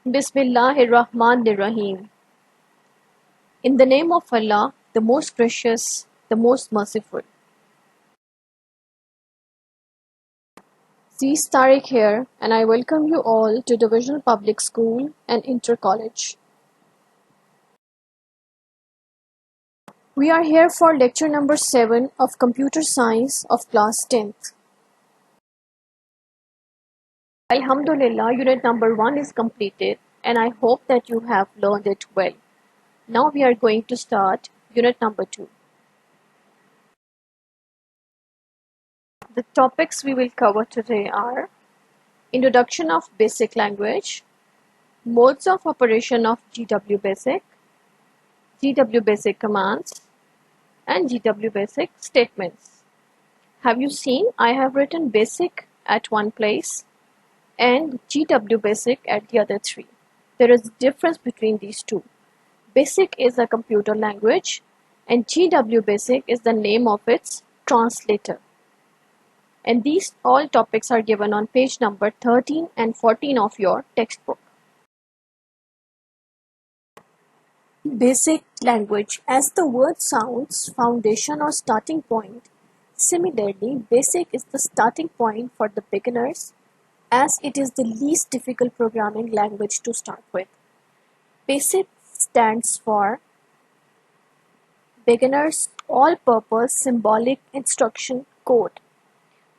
Bismillahirrahmanirrahim. In the name of Allah, the most gracious, the most merciful. Zees Tariq here, and I welcome you all to Divisional Public School and Inter College. We are here for lecture number 7 of Computer Science of class 10th. Alhamdulillah, unit number 1 is completed, and I hope that you have learned it well. Now we are going to start unit number 2. The topics we will cover today are Introduction of Basic Language, Modes of operation of GW Basic commands, and GW Basic statements. Have you seen I have written basic at one place and GW Basic at the other three? There is a difference between these two. Basic is a computer language and GW Basic is the name of its translator. And these all topics are given on page number 13 and 14 of your textbook. Basic language, as the word sounds, foundation or starting point. Similarly, basic is the starting point for the beginners, as it is the least difficult programming language to start with. Basic stands for Beginners All-Purpose Symbolic Instruction Code,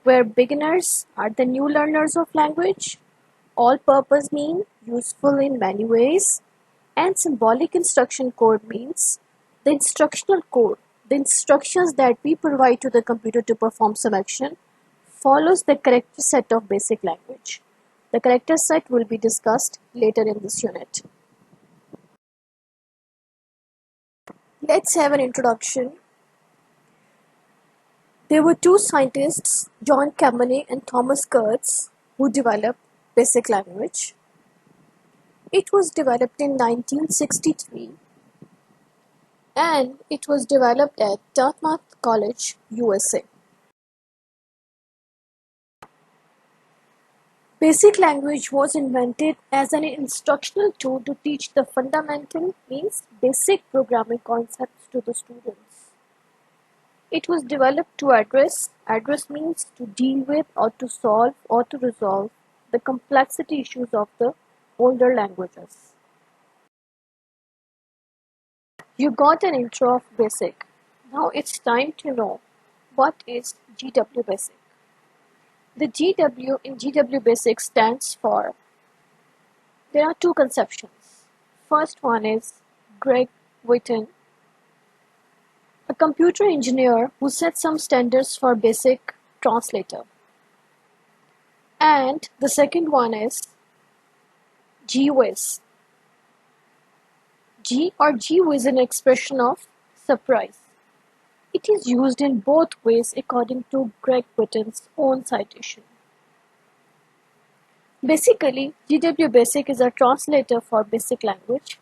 where beginners are the new learners of language. All-purpose mean useful in many ways, and symbolic instruction code means the instructional code, the instructions that we provide to the computer to perform some action, follows the character set of basic language. The character set will be discussed later in this unit. Let's have an introduction. There were two scientists, John Cammonney and Thomas Kurtz, who developed basic language. It was developed in 1963 and it was developed at Dartmouth College, USA. Basic language was invented as an instructional tool to teach the fundamental, means basic programming concepts to the students. It was developed to address means to deal with or to solve or to resolve the complexity issues of the older languages. You got an intro of basic. Now it's time to know what is GW Basic. The GW in GW Basic stands for, there are two conceptions. First one is Greg Witten, a computer engineer who set some standards for basic translator. And the second one is GWiz. G is an expression of surprise. It is used in both ways according to Greg Witten's own citation. Basically, GW Basic is a translator for basic language.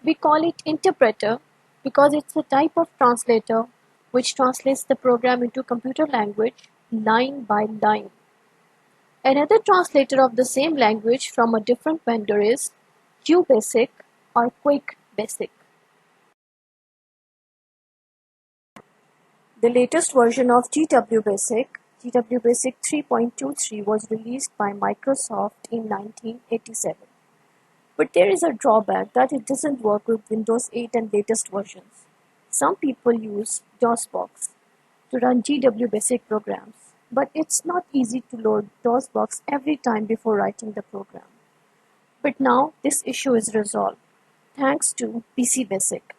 We call it interpreter because it's a type of translator which translates the program into computer language line by line. Another translator of the same language from a different vendor is QBasic or QuickBasic. The latest version of GW Basic 3.23, was released by Microsoft in 1987. But there is a drawback that it doesn't work with Windows 8 and latest versions. Some people use DOSBox to run GW Basic programs, but it's not easy to load DOSBox every time before writing the program. But now this issue is resolved thanks to PC Basic.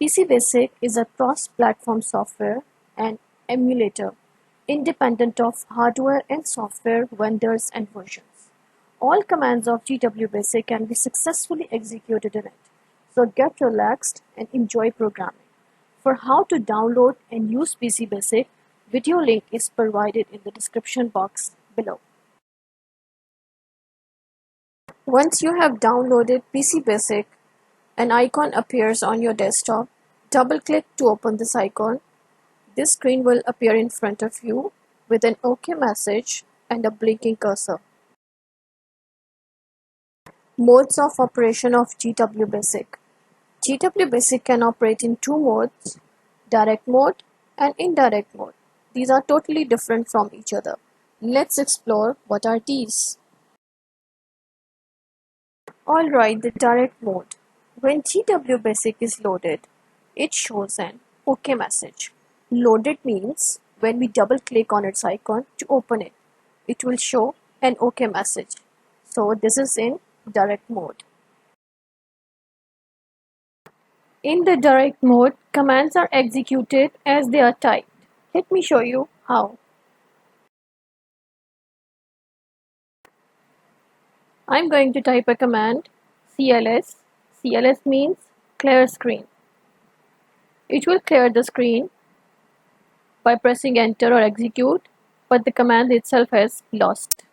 PC Basic is a cross-platform software and emulator, independent of hardware and software vendors and versions. All commands of GW Basic can be successfully executed in it, so get relaxed and enjoy programming. For how to download and use PC Basic, video link is provided in the description box below. Once you have downloaded PC Basic, an icon appears on your desktop. Double-click to open this icon. This screen will appear in front of you with an OK message and a blinking cursor. Modes of operation of GW Basic. GW Basic can operate in two modes, direct mode and indirect mode. These are totally different from each other. Let's explore what are these. Alright, the direct mode. When GW Basic is loaded, it shows an OK message. Loaded means when we double click on its icon to open it, it will show an OK message. So this is in direct mode. In the direct mode, commands are executed as they are typed. Let me show you how. I'm going to type a command cls. cls means clear screen. It will clear the screen by pressing enter or execute, but the command itself has lost.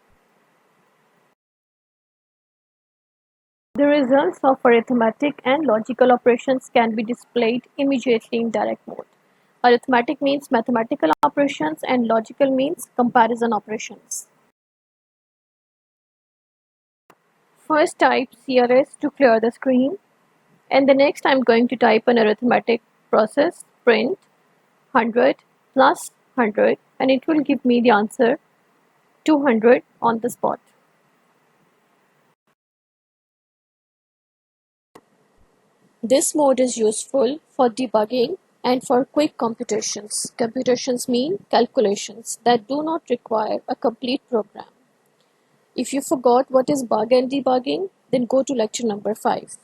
The results of arithmetic and logical operations can be displayed immediately in direct mode. Arithmetic means mathematical operations and logical means comparison operations. First type cls to clear the screen, and the next I'm going to type an arithmetic process print 100 plus 100, and it will give me the answer 200 on the spot. This mode is useful for debugging and for quick computations. Computations mean calculations that do not require a complete program. If you forgot what is bug and debugging, then go to lecture number 5.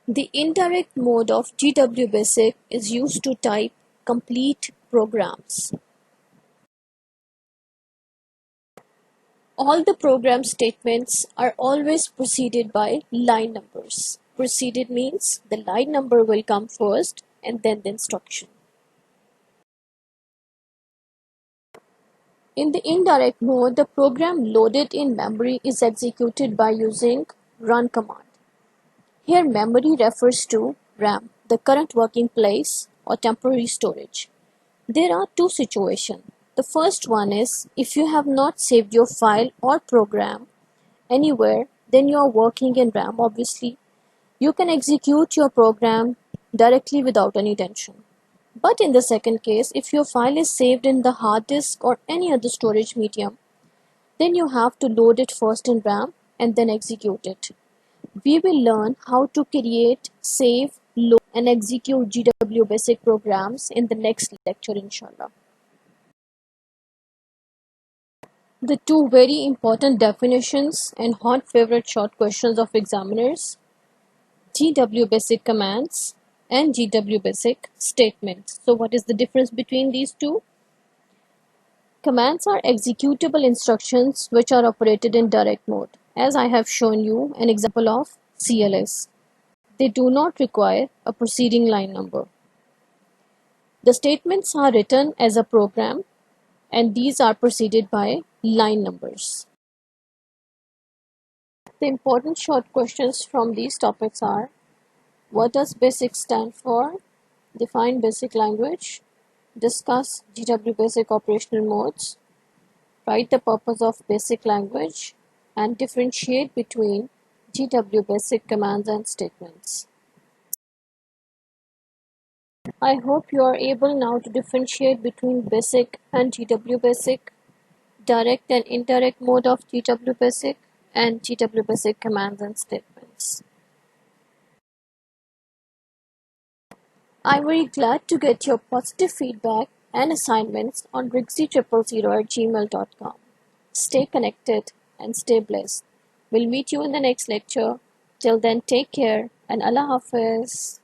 The indirect mode of GW Basic is used to type complete programs. All the program statements are always preceded by line numbers. Preceded means the line number will come first and then the instruction. In the indirect mode, the program loaded in memory is executed by using run command. Here memory refers to RAM, the current working place or temporary storage. There are two situations. The first one is if you have not saved your file or program anywhere, then you are working in RAM obviously. You can execute your program directly without any tension. But in the second case, if your file is saved in the hard disk or any other storage medium, then you have to load it first in RAM and then execute it. We will learn how to create, save, load and execute GW Basic programs in the next lecture inshallah. The two very important definitions and hot favorite short questions of examiners: GW Basic commands and GW Basic statements. So what is the difference between these two? Commands are executable instructions which are operated in direct mode, as I have shown you an example of CLS. They do not require a preceding line number. The statements are written as a program and these are preceded by line numbers. The important short questions from these topics are: what does BASIC stand for? Define basic language. Discuss GW Basic operational modes. Write the purpose of basic language and differentiate between GW Basic commands and statements. I hope you are able now to differentiate between basic and GW Basic, direct and indirect mode of GW Basic, and GW Basic commands and statements. I'm very glad to get your positive feedback and assignments on rigzy000@gmail.com. Stay connected and stay blessed. We'll meet you in the next lecture. Till then, take care and Allah Hafiz.